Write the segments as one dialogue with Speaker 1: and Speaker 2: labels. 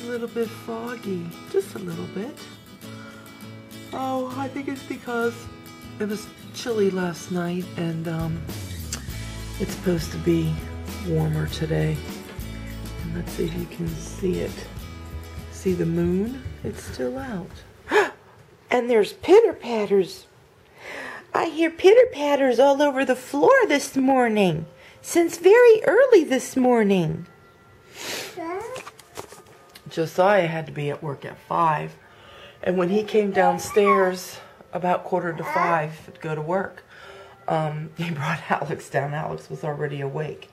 Speaker 1: a little bit foggy, just a little bit. Oh, I think it's because it was chilly last night and it's supposed to be warmer today. And let's see if you can see it. See the moon? It's still out. And there's pitter-patters. I hear pitter-patters all over the floor this morning. Since very early this morning. Josiah had to be at work at 5. And when he came downstairs about 4:45 to go to work, he brought Alex down. Alex was already awake.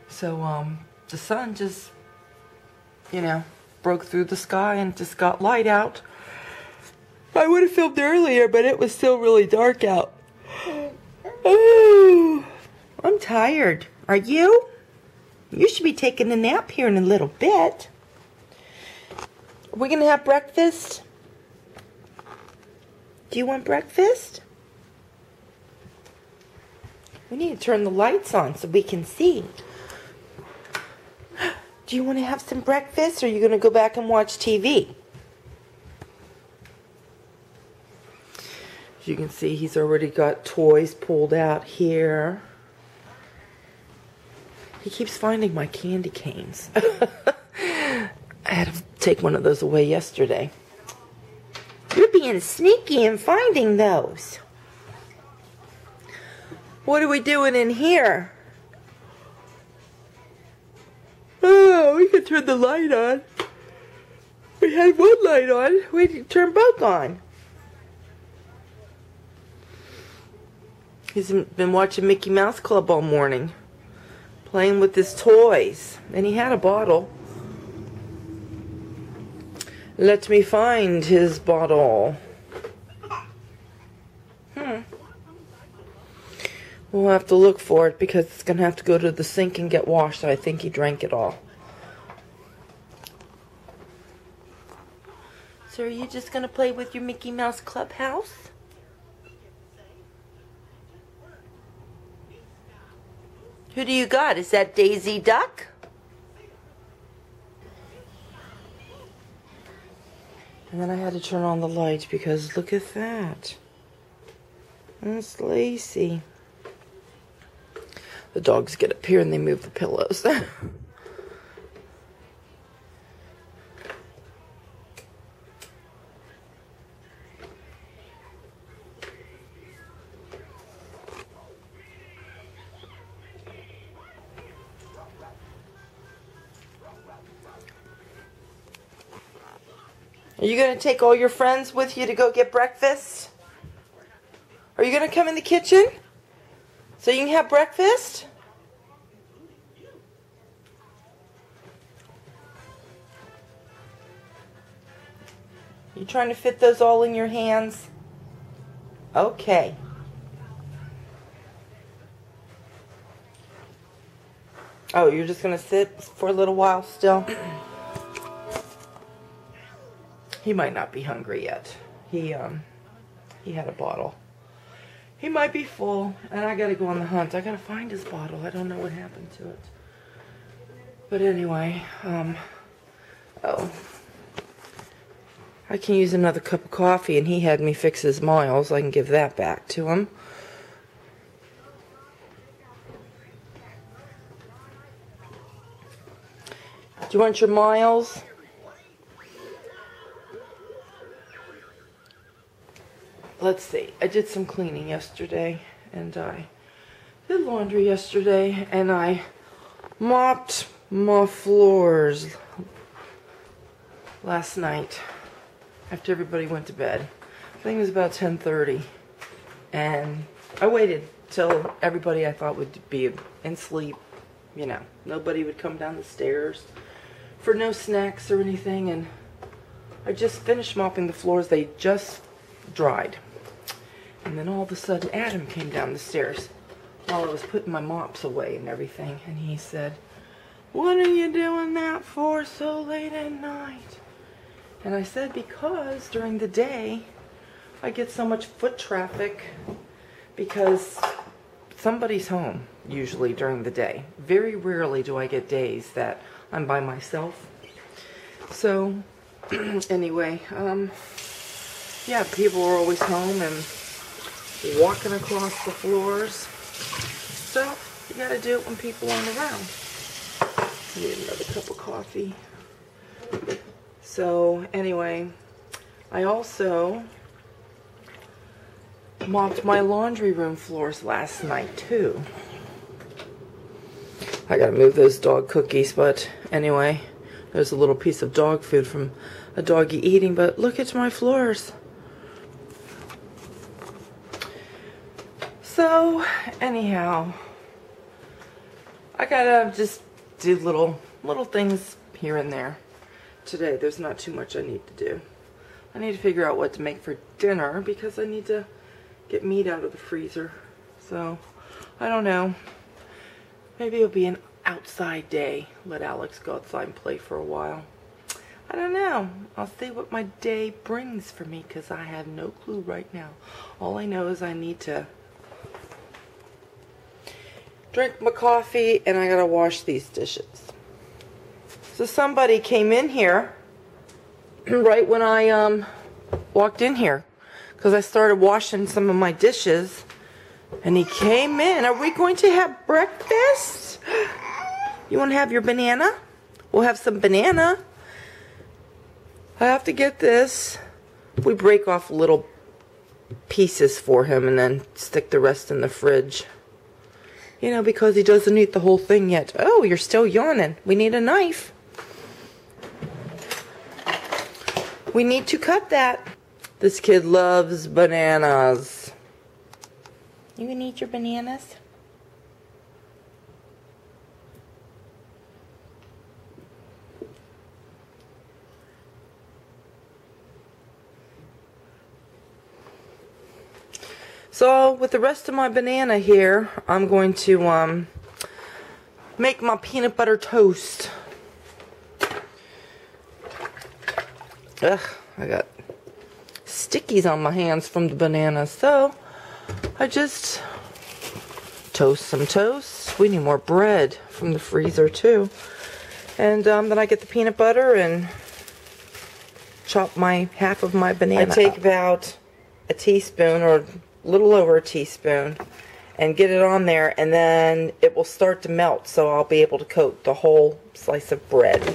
Speaker 1: So the sun just, you know, broke through the sky and just got light out. I would have filmed earlier, but it was still really dark out. Oh, I'm tired. Are you? You should be taking a nap here in a little bit. Are we going to have breakfast? Do you want breakfast? We need to turn the lights on so we can see. Do you want to have some breakfast, or are you going to go back and watch TV? As you can see, he's already got toys pulled out here. He keeps finding my candy canes. I had to take one of those away yesterday. You're being sneaky and finding those. What are we doing in here? Oh, we could turn the light on. We had one light on. We can turn both on. He's been watching Mickey Mouse Club all morning, playing with his toys, and he had a bottle. Let me find his bottle. We'll have to look for it because it's going to have to go to the sink and get washed. I think he drank it all. So are you just going to play with your Mickey Mouse Clubhouse? Who do you got? Is that Daisy Duck? And then I had to turn on the light because look at that. That's Lacey. The dogs get up here and they move the pillows. Are you going to take all your friends with you to go get breakfast? Are you going to come in the kitchen so you can have breakfast? You trying to fit those all in your hands? Okay. Oh, you're just going to sit for a little while still? He might not be hungry yet. He had a bottle. He might be full, and I gotta go on the hunt. I gotta find his bottle. I don't know what happened to it. But anyway, oh. I can use another cup of coffee, and he had me fix his miles. I can give that back to him. Do you want your miles? Let's see, I did some cleaning yesterday, and I did laundry yesterday, and I mopped my floors last night after everybody went to bed. I think it was about 10:30, and I waited till everybody I thought would be in sleep, you know, nobody would come down the stairs for no snacks or anything, and I just finished mopping the floors. They just dried. And then all of a sudden, Adam came down the stairs while I was putting my mops away and everything. And he said, "What are you doing that for so late at night?" And I said, because during the day, I get so much foot traffic because somebody's home, usually during the day. Very rarely do I get days that I'm by myself. So, anyway, yeah, people are always home and walking across the floors. So, you gotta do it when people aren't around. I need another cup of coffee. So, anyway, I also mopped my laundry room floors last night, too. I gotta move those dog cookies, but anyway, there's a little piece of dog food from a doggy eating, but look at my floors. So, anyhow, I gotta just do little things here and there. Today, there's not too much I need to do. I need to figure out what to make for dinner because I need to get meat out of the freezer. So, I don't know. Maybe it'll be an outside day. Let Alex go outside and play for a while. I don't know. I'll see what my day brings for me because I have no clue right now. All I know is I need to drink my coffee and I gotta wash these dishes. So somebody came in here right when I walked in here because I started washing some of my dishes. And he came in. Are we going to have breakfast? You want to have your banana? We'll have some banana. I have to get this. We break off little pieces for him and then stick the rest in the fridge. You know, because he doesn't eat the whole thing yet. Oh, you're still yawning. We need a knife. We need to cut that. This kid loves bananas. You gonna eat your bananas? So with the rest of my banana here, I'm going to make my peanut butter toast. Ugh, I got stickies on my hands from the banana, so I just toast some toast. We need more bread from the freezer too. And then I get the peanut butter and chop my half of my banana. I take about a teaspoon or a little over a teaspoon and get it on there, and then it will start to melt, so I'll be able to coat the whole slice of bread.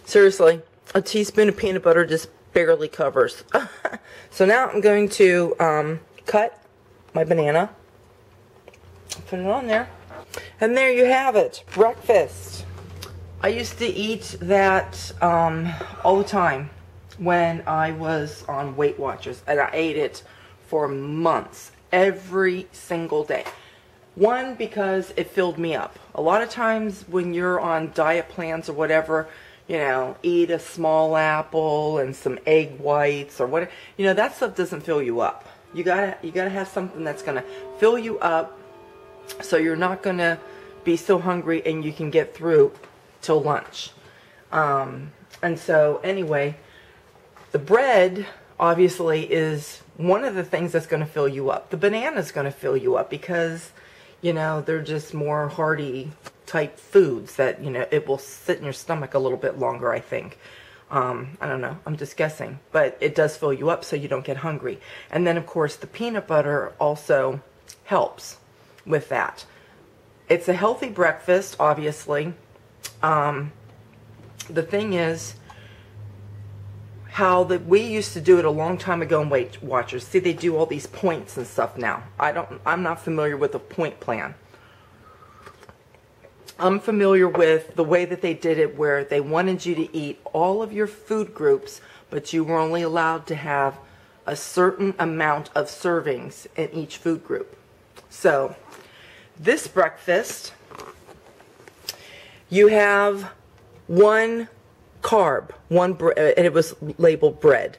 Speaker 1: Seriously, a teaspoon of peanut butter just barely covers. So now I'm going to cut my banana, put it on there, and there you have it, breakfast. I used to eat that all the time when I was on Weight Watchers, and I ate it for months, every single day. One, because it filled me up. A lot of times when you're on diet plans or whatever, you know, eat a small apple and some egg whites or whatever. You know, that stuff doesn't fill you up. You gotta have something that's gonna fill you up, so you're not gonna be so hungry and you can get through till lunch. And so anyway, the bread obviously is one of the things that's gonna fill you up. The banana's gonna fill you up because, you know, they're just more hearty type foods that, you know, it will sit in your stomach a little bit longer, I think. I don't know, I'm just guessing, but it does fill you up so you don't get hungry. And then of course the peanut butter also helps with that. It's a healthy breakfast, obviously. The thing is, how we used to do it a long time ago in Weight Watchers. See, they do all these points and stuff now. I'm not familiar with the point plan. I'm familiar with the way that they did it, where they wanted you to eat all of your food groups, but you were only allowed to have a certain amount of servings in each food group. So, this breakfast, you have one carb, and it was labeled bread.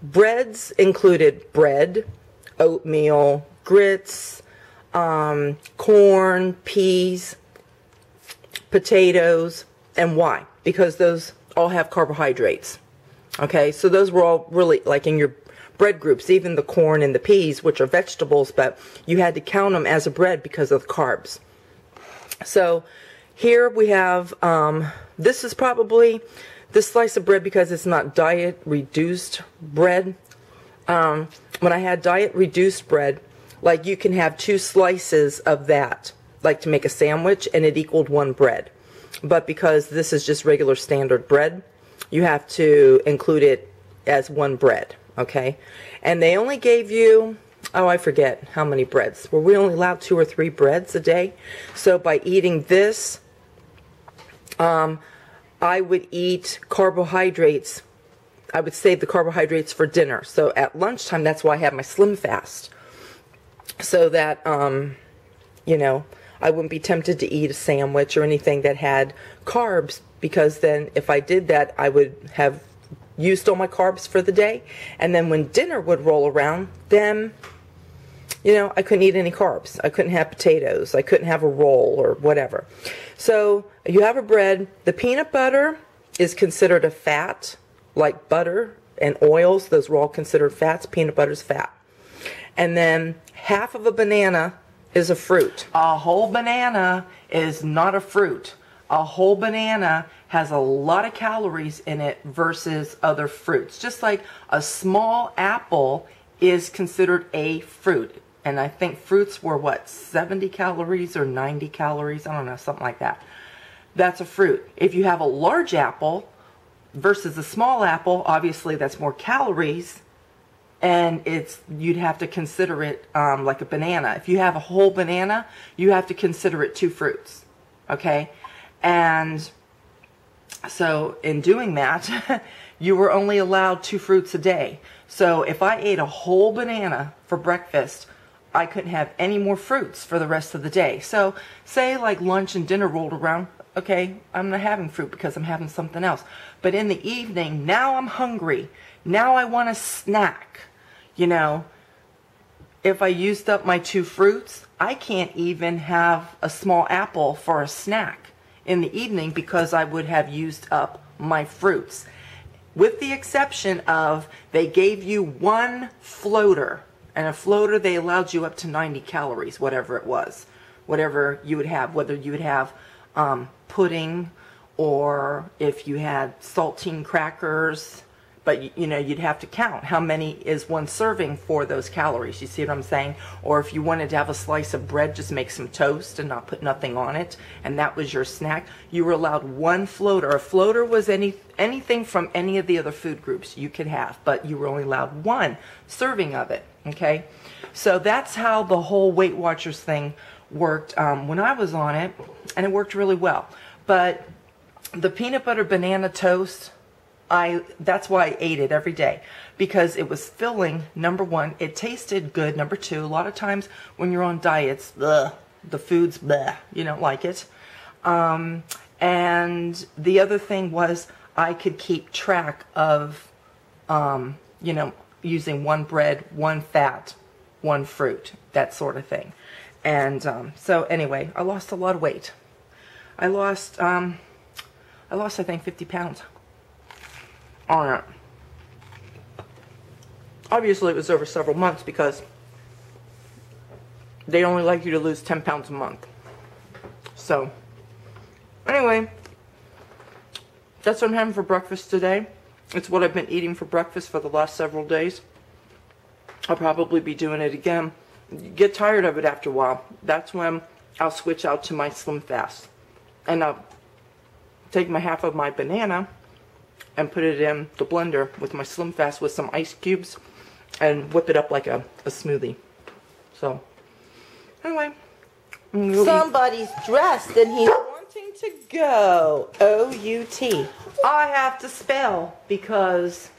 Speaker 1: Breads included bread, oatmeal, grits, corn, peas, potatoes, and why? Because those all have carbohydrates. Okay, so those were all really like in your bread groups, even the corn and the peas, which are vegetables, but you had to count them as a bread because of the carbs. So Here we have, this is probably this slice of bread because it's not diet reduced bread. When I had diet reduced bread, like you can have 2 slices of that, like to make a sandwich, and it equaled 1 bread. But because this is just regular standard bread, you have to include it as 1 bread, okay? And they only gave you, oh, I forget how many breads. Were we only allowed 2 or 3 breads a day? So by eating this, I would eat carbohydrates. I would save the carbohydrates for dinner. So at lunchtime, that's why I have my slim fast. So that, you know, I wouldn't be tempted to eat a sandwich or anything that had carbs, because then if I did that, I would have used all my carbs for the day. And then when dinner would roll around, then, you know, I couldn't eat any carbs. I couldn't have potatoes. I couldn't have a roll or whatever. So you have a bread. The peanut butter is considered a fat, like butter and oils. Those were all considered fats. Peanut butter's fat. And then half of a banana is a fruit. A whole banana is not a fruit. A whole banana has a lot of calories in it versus other fruits. Just like a small apple is considered a fruit. And I think fruits were, what, 70 calories or 90 calories? I don't know, something like that. That's a fruit. If you have a large apple versus a small apple, obviously that's more calories. And you'd have to consider it like a banana. If you have a whole banana, you have to consider it 2 fruits. Okay? And so in doing that, you were only allowed 2 fruits a day. So if I ate a whole banana for breakfast, I couldn't have any more fruits for the rest of the day. So say like lunch and dinner rolled around, okay, I'm not having fruit because I'm having something else. But in the evening, now I'm hungry. Now I want a snack. You know, if I used up my 2 fruits, I can't even have a small apple for a snack in the evening because I would have used up my fruits. With the exception of they gave you 1 floater. And a floater, they allowed you up to 90 calories, whatever it was. Whatever you would have, whether you would have pudding or if you had saltine crackers. But, you know, you'd have to count how many is 1 serving for those calories. You see what I'm saying? Or if you wanted to have a slice of bread, just make some toast and not put nothing on it, and that was your snack. You were allowed 1 floater. A floater was anything from any of the other food groups you could have, but you were only allowed 1 serving of it. Okay? So that's how the whole Weight Watchers thing worked when I was on it, and it worked really well. But the peanut butter banana toast, that's why I ate it every day, because it was filling, number 1. It tasted good, number 2. A lot of times when you're on diets, the food's bleh, you don't like it. And the other thing was I could keep track of, you know, using 1 bread, 1 fat, 1 fruit, that sort of thing. And so anyway, I lost a lot of weight. I lost, I think 50 pounds. On it. Obviously it was over several months because they only like you to lose 10 pounds a month. So anyway, that's what I'm having for breakfast today. It's what I've been eating for breakfast for the last several days. I'll probably be doing it again. You get tired of it after a while. That's when I'll switch out to my slim fast. And I'll take my half of my banana and put it in the blender with my slim fast with some ice cubes and whip it up like a smoothie. So anyway, somebody's dressed and he's wanting to go. O-U-T. I have to spell because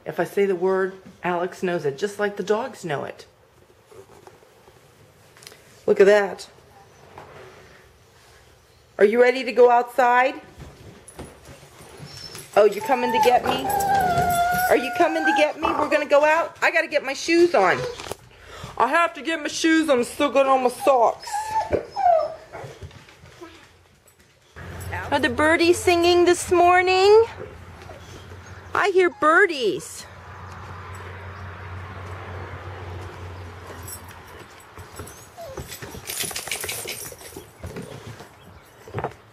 Speaker 1: if I say the word, Alex knows it, just like the dogs know it. Look at that. Are you ready to go outside? Oh, you're coming to get me? Are you coming to get me? We're going to go out? I got to get my shoes on. I have to get my shoes on. I'm still got on my socks. Are the birdies singing this morning? I hear birdies.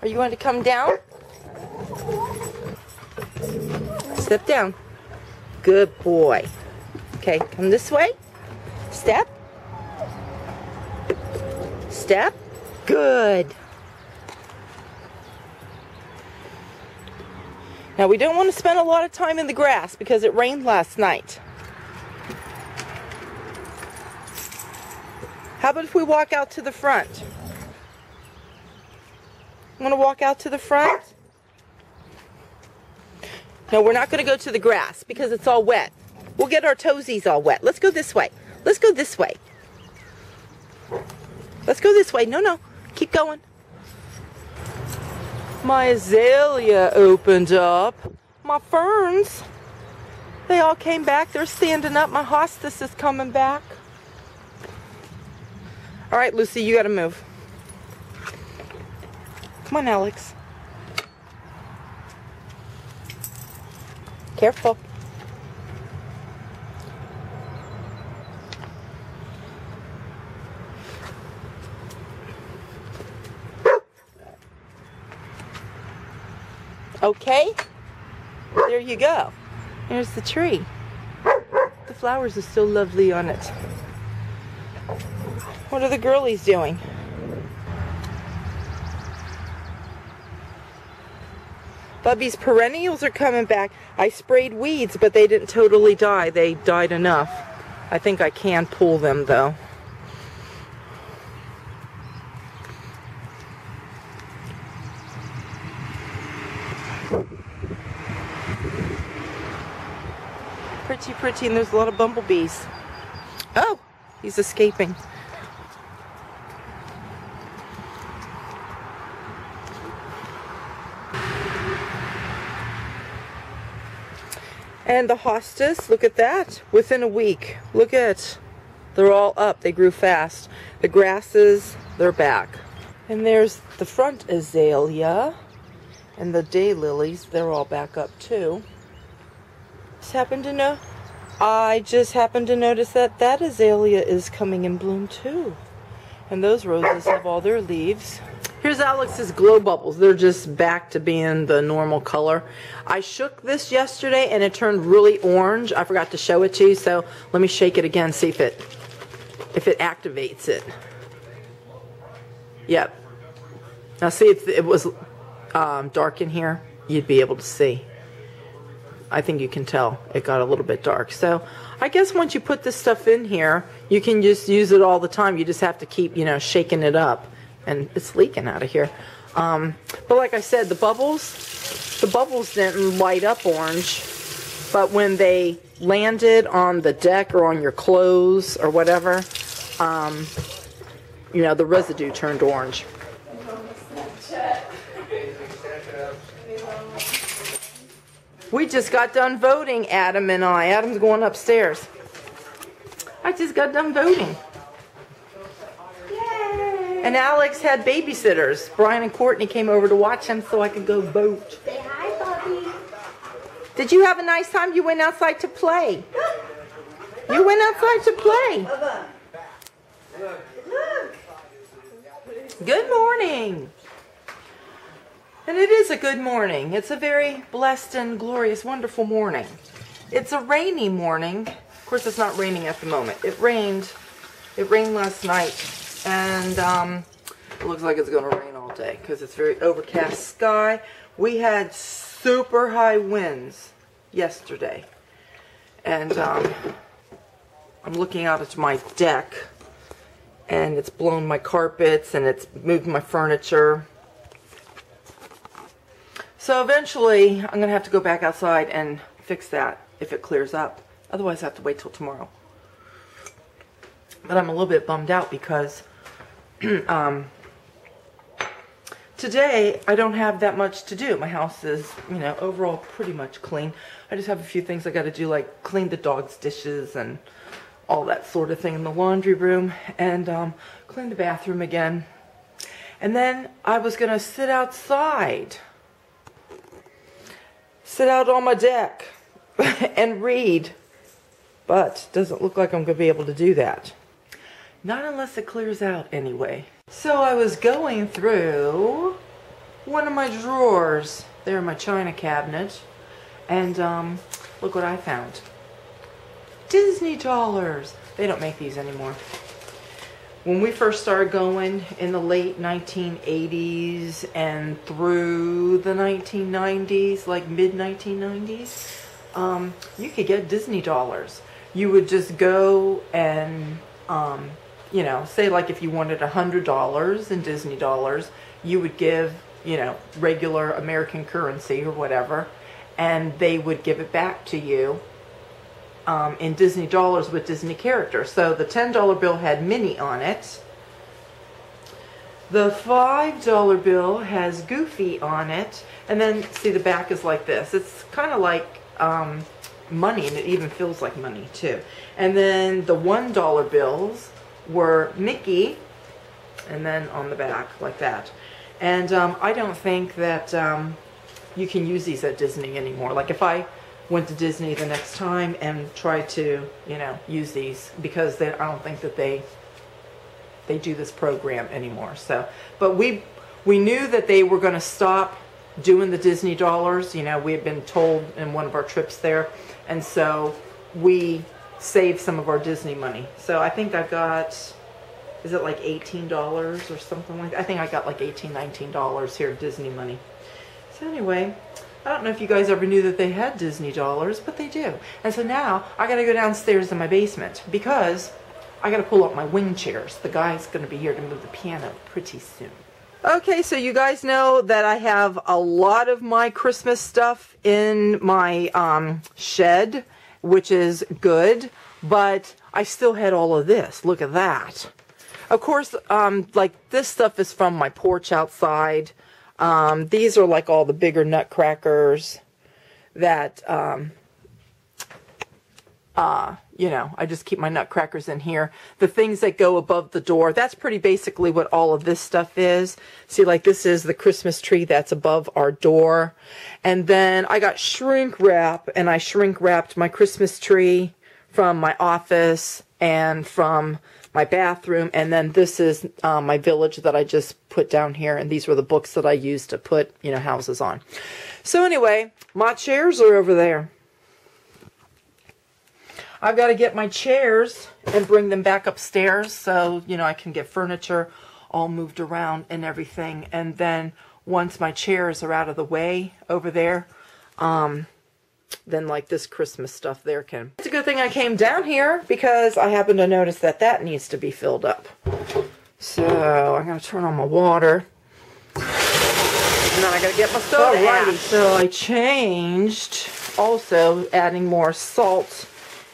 Speaker 1: Are you going to come down? Step down. Good boy. Okay, come this way. Step. Step. Good. Now we don't want to spend a lot of time in the grass because it rained last night. How about if we walk out to the front? Want to walk out to the front? No, we're not going to go to the grass because it's all wet. We'll get our toesies all wet. Let's go this way. Let's go this way. Let's go this way. No, no. Keep going. My azalea opened up. My ferns, they all came back. They're standing up. My hostas is coming back. All right, Lucy, you got to move. Come on, Alex. Careful. Okay, there you go. There's the tree. The flowers are so lovely on it. What are the girlies doing? Bubby's perennials are coming back. I sprayed weeds, but they didn't totally die. They died enough. I think I can pull them, though. Pretty, pretty, and there's a lot of bumblebees. Oh, he's escaping. And the hostas, look at that, within a week. Look at, they're all up, they grew fast. The grasses, they're back. And there's the front azalea, and the daylilies, they're all back up too. I just happened to notice that that azalea is coming in bloom too. And those roses have all their leaves. Here's Alex's glow bubbles. They're just back to being the normal color. I shook this yesterday and it turned really orange. I forgot to show it to you, so let me shake it again, see if it activates it. Yep. Now see if it was dark in here, you'd be able to see. I think you can tell it got a little bit dark. So I guess once you put this stuff in here, you can just use it all the time. You just have to keep, shaking it up. And it's leaking out of here. But like I said, the bubbles didn't light up orange. But when they landed on the deck or on your clothes or whatever, the residue turned orange. We just got done voting, Adam and I. Adam's going upstairs. I just got done voting. Yay! And Alex had babysitters. Brian and Courtney came over to watch him so I could go vote.
Speaker 2: Say hi, Bobby.
Speaker 1: Did you have a nice time? You went outside to play. You went outside to play.
Speaker 2: Look.
Speaker 1: Good morning. And it is a good morning. It's a very blessed and glorious, wonderful morning. It's a rainy morning. Of course, it's not raining at the moment. It rained. It rained last night. And it looks like it's going to rain all day because it's very overcast sky. We had super high winds yesterday. And I'm looking out at my deck. And it's blown my carpets and it's moved my furniture. So eventually, I'm going to have to go back outside and fix that if it clears up. Otherwise, I have to wait till tomorrow. But I'm a little bit bummed out because today, I don't have that much to do. My house is, overall pretty much clean. I just have a few things I got to do, like clean the dog's dishes and all that sort of thing in the laundry room. And clean the bathroom again. And then I was going to sit outside. Sit out on my deck and read, but doesn't look like I'm going to be able to do that. Not unless it clears out anyway. So I was going through one of my drawers. They're in my china cabinet. And look what I found. Disney dollars. They don't make these anymore. When we first started going in the late 1980s and through the 1990s, like mid-1990s, you could get Disney dollars. You would just go and, you know, say like if you wanted $100 in Disney dollars, you would give, you know, regular American currency or whatever, and they would give it back to you in Disney dollars with Disney characters. So the $10 bill had Minnie on it. The $5 bill has Goofy on it. And then, see, the back is like this. It's kind of like money, and it even feels like money, too. And then the $1 bills were Mickey, and then on the back, like that. And I don't think that you can use these at Disney anymore. Like, if I went to Disney the next time and tried to, you know, use these, because I don't think that they do this program anymore. So, but we knew that they were going to stop doing the Disney dollars. You know, we had been told in one of our trips there, and so we saved some of our Disney money. So I think I got, is it like $18 or something like that? I think I got like $18, $19 here of Disney money. So anyway, I don't know if you guys ever knew that they had Disney dollars, but they do. And so now I got to go downstairs in my basement because I got to pull up my wing chairs. The guy's going to be here to move the piano pretty soon. Okay, so you guys know that I have a lot of my Christmas stuff in my shed, which is good, but I still had all of this. Look at that. Of course, like this stuff is from my porch outside. These are like all the bigger nutcrackers that, you know, I just keep my nutcrackers in here. The things that go above the door, that's pretty basically what all of this stuff is. See, like this is the Christmas tree that's above our door. And then I got shrink wrap, and I shrink wrapped my Christmas tree from my office and from my bathroom. And then this is my village that I just put down here, and these were the books that I used to put, you know, houses on. So anyway, my chairs are over there. I've got to get my chairs and bring them back upstairs so, you know, I can get furniture all moved around and everything. And then once my chairs are out of the way over there, then like this Christmas stuff there can. It's a good thing I came down here because I happen to notice that that needs to be filled up. So I'm going to turn on my water. And then I got to get my soda. Alrighty, so I changed, also adding more salt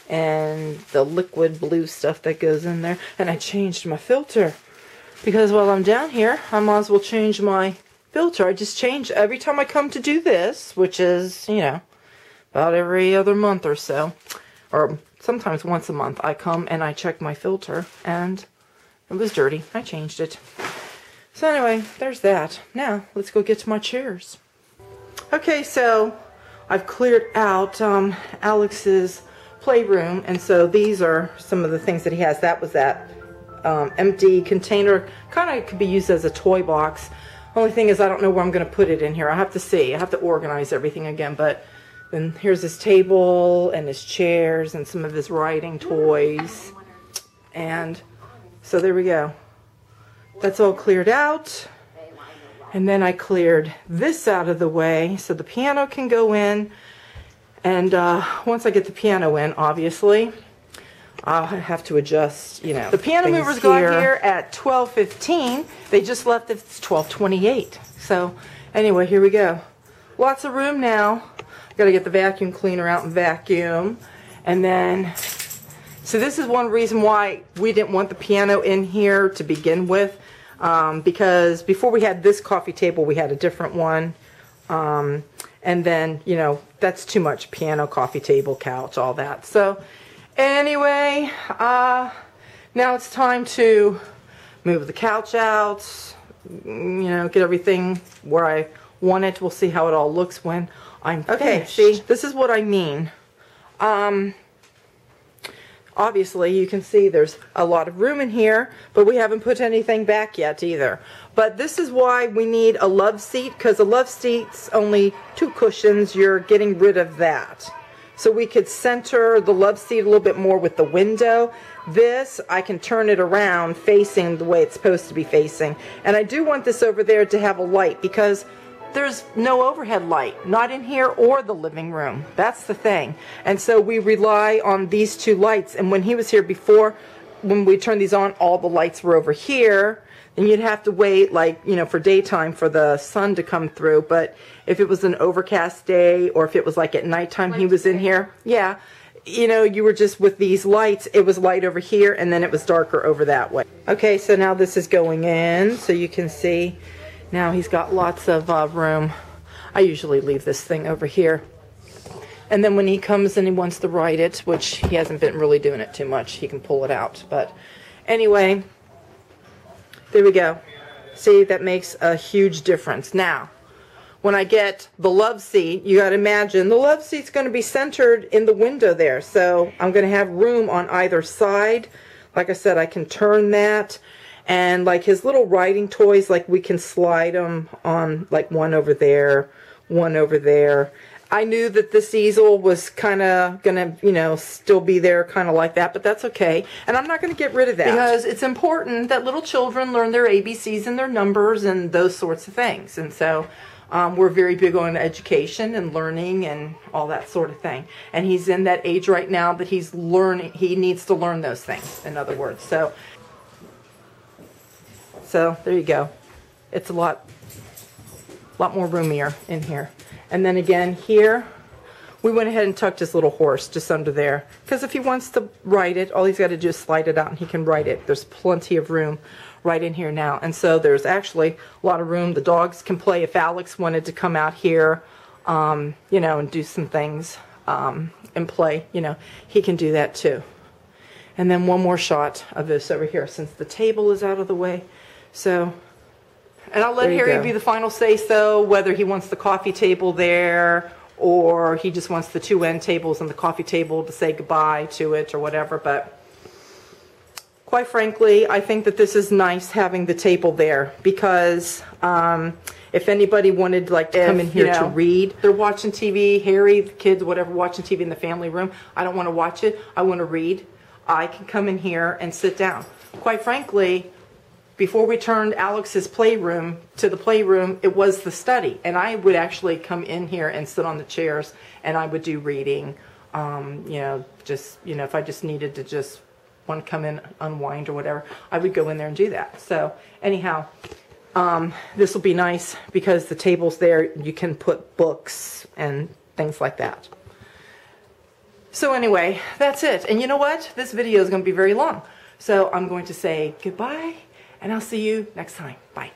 Speaker 1: and the liquid blue stuff that goes in there. And I changed my filter because while I'm down here, I might as well change my filter. I just change every time I come to do this, which is, you know, about every other month or so, or sometimes once a month. I come and I check my filter, and it was dirty. I changed it. So anyway, there's that. Now, let's go get to my chairs. Okay, so I've cleared out Alex's playroom, and so these are some of the things that he has. That was that empty container. Kind of could be used as a toy box. Only thing is I don't know where I'm going to put it in here. I have to see. I have to organize everything again, but then here's his table and his chairs and some of his writing toys. And so there we go. That's all cleared out. And then I cleared this out of the way so the piano can go in. And once I get the piano in, obviously, I'll have to adjust, you know. The piano movers got here at 12:15. They just left at 12:28. So anyway, here we go. Lots of room now. Got to get the vacuum cleaner out and vacuum. And then, so this is one reason why we didn't want the piano in here to begin with. Because before we had this coffee table, we had a different one. And then, you know, that's too much. Piano, coffee table, couch, all that. So anyway, now it's time to move the couch out, you know, get everything where I want it. We'll see how it all looks when I'm finished. Okay, see, this is what I mean. obviously you can see there's a lot of room in here, but we haven't put anything back yet either. But this is why we need a love seat, because a love seat's only 2 cushions. You're getting rid of that. So we could center the love seat a little bit more with the window. This, I can turn it around facing the way it's supposed to be facing. And I do want this over there to have a light, because there's no overhead light, not in here or the living room. That's the thing. And so we rely on these 2 lights. And when he was here before, when we turned these on, all the lights were over here. And you'd have to wait, like, you know, for daytime for the sun to come through. But if it was an overcast day, or if it was like at nighttime he was in here, yeah, you know, you were just with these lights, it was light over here and then it was darker over that way. Okay, so now this is going in, so you can see now he's got lots of room. I usually leave this thing over here. And then when he comes and he wants to write it, which he hasn't been really doing it too much, he can pull it out. But anyway, there we go. See, that makes a huge difference. Now, when I get the love seat, you got to imagine the love seat's going to be centered in the window there. So I'm going to have room on either side. Like I said, I can turn that. And like his little writing toys, like we can slide them on, like one over there, one over there. I knew that this easel was kind of going to, you know, still be there kind of like that, but that's okay. And I'm not going to get rid of that. Because it's important that little children learn their ABCs and their numbers and those sorts of things. And so we're very big on education and learning and all that sort of thing. And he's in that age right now that he's learning, he needs to learn those things, in other words. So there you go. It's a lot more roomier in here. And then again here, we went ahead and tucked his little horse just under there. Because if he wants to write it, all he's got to do is slide it out and he can write it. There's plenty of room right in here now. And so there's actually a lot of room. The dogs can play. If Alex wanted to come out here, you know, and do some things and play, you know, he can do that too. And then one more shot of this over here since the table is out of the way. So, and I'll let Harry be the final say-so, whether he wants the coffee table there or he just wants the 2 end tables and the coffee table to say goodbye to it or whatever. But quite frankly, I think that this is nice having the table there, because if anybody wanted like to come in here to read, they're watching TV, Harry, the kids, whatever, watching TV in the family room. I don't want to watch it. I want to read. I can come in here and sit down. Quite frankly, before we turned Alex's playroom to the playroom, it was the study. And I would actually come in here and sit on the chairs and I would do reading. You know, just, you know, if I just needed to just want to come in, unwind or whatever, I would go in there and do that. So anyhow, this will be nice because the table's there. You can put books and things like that. So anyway, that's it. And you know what? This video is going to be very long. So I'm going to say goodbye. And I'll see you next time. Bye.